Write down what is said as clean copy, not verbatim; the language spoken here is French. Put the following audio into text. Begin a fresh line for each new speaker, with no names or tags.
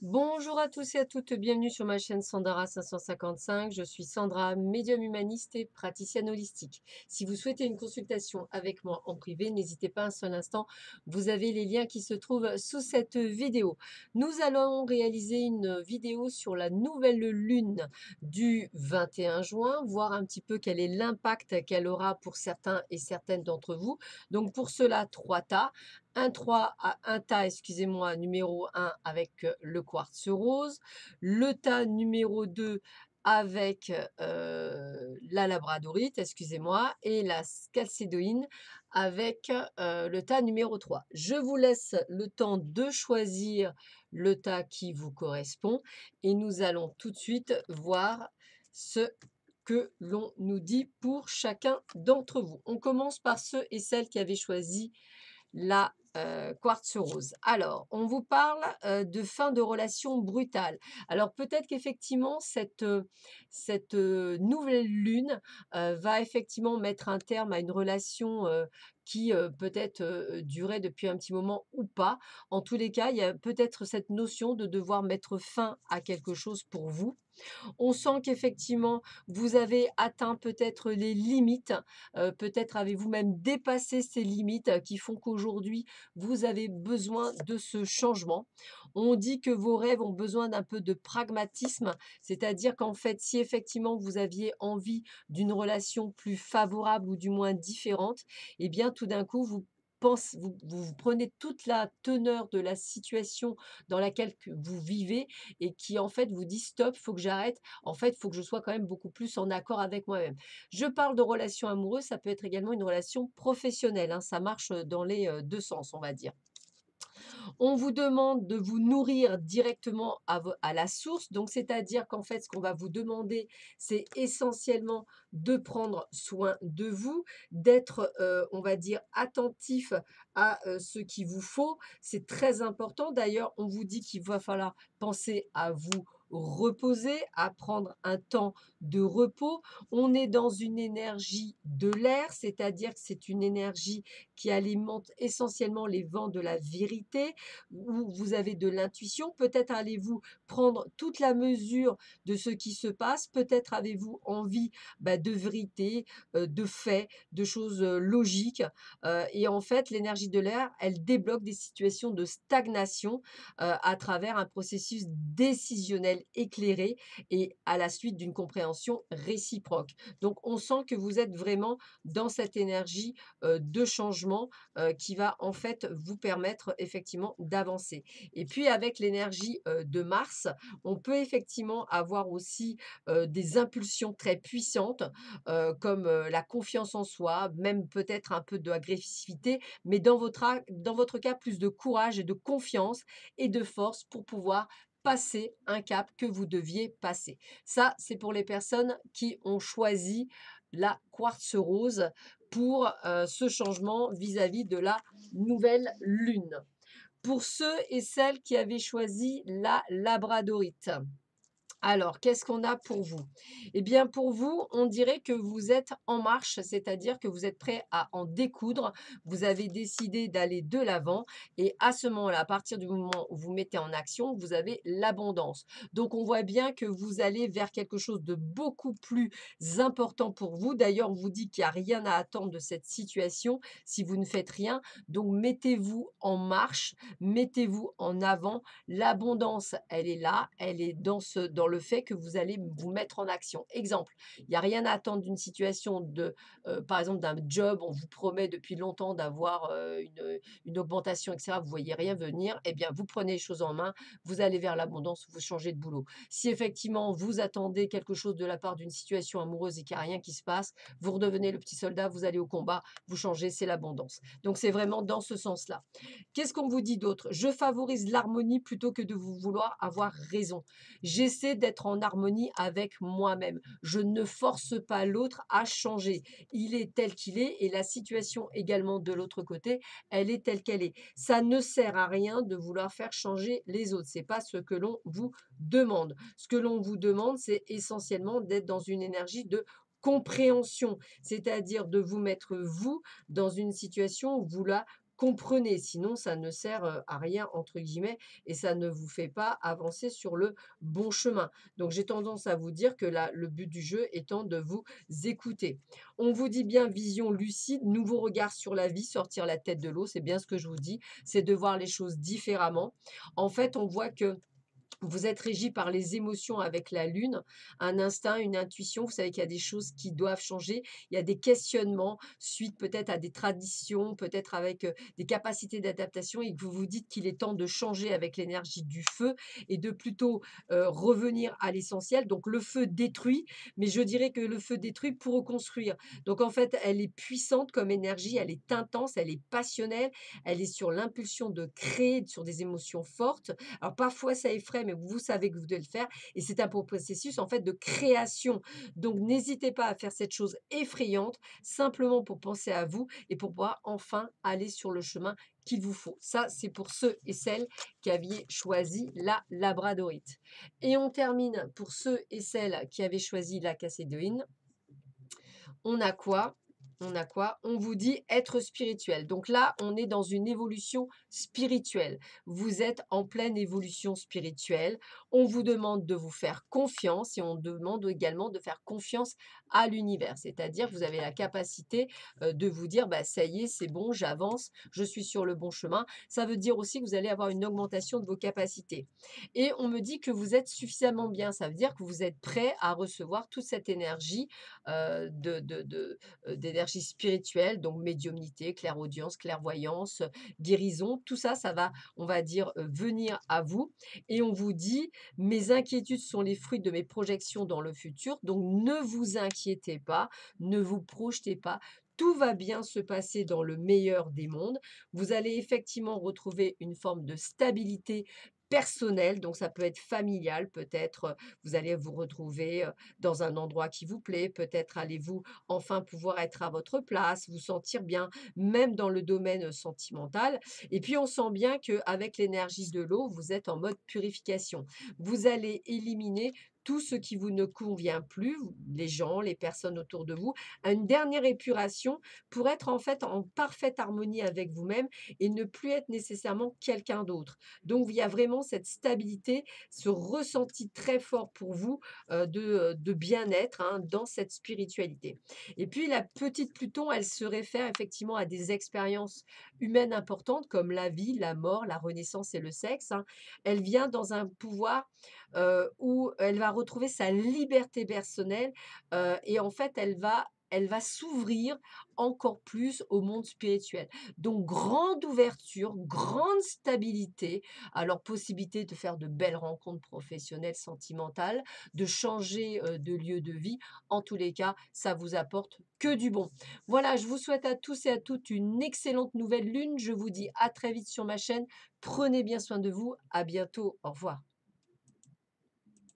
Bonjour à tous et à toutes, bienvenue sur ma chaîne Sandara 555. Je suis Sandra, médium humaniste et praticienne holistique. Si vous souhaitez une consultation avec moi en privé, n'hésitez pas un seul instant. Vous avez les liens qui se trouvent sous cette vidéo. Nous allons réaliser une vidéo sur la nouvelle lune du 21 juin, voir un petit peu quel est l'impact qu'elle aura pour certains et certaines d'entre vous. Donc pour cela, 3 tas. Un tas, excusez-moi, numéro 1 avec le quartz rose, le tas numéro 2 avec la labradorite, excusez-moi, et la calcédoïne avec le tas numéro 3. Je vous laisse le temps de choisir le tas qui vous correspond et nous allons tout de suite voir ce que l'on nous dit pour chacun d'entre vous. On commence par ceux et celles qui avaient choisi la quartz rose. Alors, on vous parle de fin de relation brutale. Alors, peut-être qu'effectivement, cette nouvelle lune va effectivement mettre un terme à une relation qui peut-être durait depuis un petit moment ou pas. En tous les cas, il y a peut-être cette notion de devoir mettre fin à quelque chose pour vous. On sent qu'effectivement, vous avez atteint peut-être les limites, peut-être avez-vous même dépassé ces limites qui font qu'aujourd'hui, vous avez besoin de ce changement. On dit que vos rêves ont besoin d'un peu de pragmatisme, c'est-à-dire qu'en fait, si effectivement vous aviez envie d'une relation plus favorable ou du moins différente, eh bien tout d'un coup, vous prenez toute la teneur de la situation dans laquelle vous vivez et qui en fait vous dit: «Stop, il faut que j'arrête. En fait, il faut que je sois quand même beaucoup plus en accord avec moi-même». Je parle de relation amoureuse, ça peut être également une relation professionnelle, hein, ça marche, dans les, 2 sens, on va dire. On vous demande de vous nourrir directement à la source, donc c'est-à-dire qu'en fait, ce qu'on va vous demander, c'est essentiellement de prendre soin de vous, d'être, on va dire, attentif à, ce qu'il vous faut. C'est très important. D'ailleurs, on vous dit qu'il va falloir penser à vous reposer, à prendre un temps de repos. On est dans une énergie de l'air, c'est-à-dire que c'est une énergie qui alimente essentiellement les vents de la vérité, où vous avez de l'intuition. Peut-être allez-vous prendre toute la mesure de ce qui se passe. Peut-être avez-vous envie de vérité, de faits, de choses logiques. Et en fait, l'énergie de l'air, elle débloque des situations de stagnation à travers un processus décisionnel éclairé et à la suite d'une compréhension réciproque. Donc, on sent que vous êtes vraiment dans cette énergie de changement qui va en fait vous permettre effectivement d'avancer. Et puis avec l'énergie de Mars, on peut effectivement avoir aussi des impulsions très puissantes comme la confiance en soi, même peut-être un peu d'agressivité, mais dans votre cas, plus de courage et de confiance et de force pour pouvoir passer un cap que vous deviez passer. Ça, c'est pour les personnes qui ont choisi la quartz rose pour ce changement vis-à-vis de la nouvelle lune. Pour ceux et celles qui avaient choisi la labradorite, alors, qu'est-ce qu'on a pour vous? Eh bien, pour vous, on dirait que vous êtes en marche, c'est-à-dire que vous êtes prêt à en découdre. Vous avez décidé d'aller de l'avant et à ce moment-là, à partir du moment où vous mettez en action, vous avez l'abondance. Donc, on voit bien que vous allez vers quelque chose de beaucoup plus important pour vous. D'ailleurs, on vous dit qu'il n'y a rien à attendre de cette situation si vous ne faites rien. Donc, mettez-vous en marche, mettez-vous en avant. L'abondance, elle est là, elle est dans le fait que vous allez vous mettre en action. Exemple, il n'y a rien à attendre d'une situation par exemple, d'un job, on vous promet depuis longtemps d'avoir une augmentation, etc. Vous voyez rien venir, eh bien, vous prenez les choses en main, vous allez vers l'abondance, vous changez de boulot. Si effectivement, vous attendez quelque chose de la part d'une situation amoureuse et qu'il n'y a rien qui se passe, vous redevenez le petit soldat, vous allez au combat, vous changez, c'est l'abondance. Donc, c'est vraiment dans ce sens-là. Qu'est-ce qu'on vous dit d'autre? Je favorise l'harmonie plutôt que de vous vouloir avoir raison. J'essaie d'être en harmonie avec moi-même. Je ne force pas l'autre à changer. Il est tel qu'il est et la situation également de l'autre côté, elle est telle qu'elle est. Ça ne sert à rien de vouloir faire changer les autres. C'est pas ce que l'on vous demande. Ce que l'on vous demande, c'est essentiellement d'être dans une énergie de compréhension, c'est-à-dire de vous mettre vous dans une situation où vous la comprenez, sinon ça ne sert, à rien entre guillemets et ça ne vous fait pas avancer sur le bon chemin. Donc j'ai tendance à vous dire que là, le but du jeu étant de vous écouter. On vous dit bien vision lucide, nouveau regard sur la vie, sortir la tête de l'eau, c'est bien ce que je vous dis, c'est de voir les choses différemment. En fait, on voit que vous êtes régi par les émotions avec la lune, un instinct, une intuition. Vous savez qu'il y a des choses qui doivent changer. Il y a des questionnements suite peut-être à des traditions, peut-être avec des capacités d'adaptation et que vous vous dites qu'il est temps de changer avec l'énergie du feu et de plutôt revenir à l'essentiel. Donc le feu détruit, mais je dirais que le feu détruit pour reconstruire. Donc en fait, elle est puissante comme énergie, elle est intense, elle est passionnelle, elle est sur l'impulsion de créer, sur des émotions fortes. Alors parfois ça effraie, mais vous savez que vous devez le faire et c'est un processus en fait de création. Donc n'hésitez pas à faire cette chose effrayante simplement pour penser à vous et pour pouvoir enfin aller sur le chemin qu'il vous faut. Ça, c'est pour ceux et celles qui avaient choisi la labradorite. Et on termine pour ceux et celles qui avaient choisi la cassédoïne. On a quoi? On a quoi? On vous dit être spirituel. Donc là, on est dans une évolution spirituelle. Vous êtes en pleine évolution spirituelle. On vous demande de vous faire confiance et on demande également de faire confiance à l'univers. C'est-à-dire, vous avez la capacité de vous dire, bah, ça y est, c'est bon, j'avance, je suis sur le bon chemin. Ça veut dire aussi que vous allez avoir une augmentation de vos capacités. Et on me dit que vous êtes suffisamment bien. Ça veut dire que vous êtes prêt à recevoir toute cette énergie d'énergie spirituelle, donc médiumnité, clairaudience, clairvoyance, guérison, tout ça, ça va, on va dire, venir à vous. Et on vous dit, mes inquiétudes sont les fruits de mes projections dans le futur, donc ne vous inquiétez pas, ne vous projetez pas. Tout va bien se passer dans le meilleur des mondes. Vous allez effectivement retrouver une forme de stabilité personnelle, donc ça peut être familial, peut-être vous allez vous retrouver dans un endroit qui vous plaît, peut-être allez-vous enfin pouvoir être à votre place, vous sentir bien, même dans le domaine sentimental. Et puis on sent bien qu'avec l'énergie de l'eau, vous êtes en mode purification. Vous allez éliminer tout ce qui vous ne convient plus, les gens, les personnes autour de vous, à une dernière épuration pour être en fait en parfaite harmonie avec vous-même et ne plus être nécessairement quelqu'un d'autre. Donc il y a vraiment cette stabilité, ce ressenti très fort pour vous de bien-être hein, dans cette spiritualité. Et puis la petite Pluton, elle se réfère effectivement à des expériences humaines importantes comme la vie, la mort, la renaissance et le sexe, hein. Elle vient dans un pouvoir où elle va retrouver sa liberté personnelle et en fait, elle va s'ouvrir encore plus au monde spirituel. Donc, grande ouverture, grande stabilité. Alors, possibilité de faire de belles rencontres professionnelles, sentimentales, de changer de lieu de vie. En tous les cas, ça vous apporte que du bon. Voilà, je vous souhaite à tous et à toutes une excellente nouvelle lune. Je vous dis à très vite sur ma chaîne. Prenez bien soin de vous. À bientôt. Au revoir.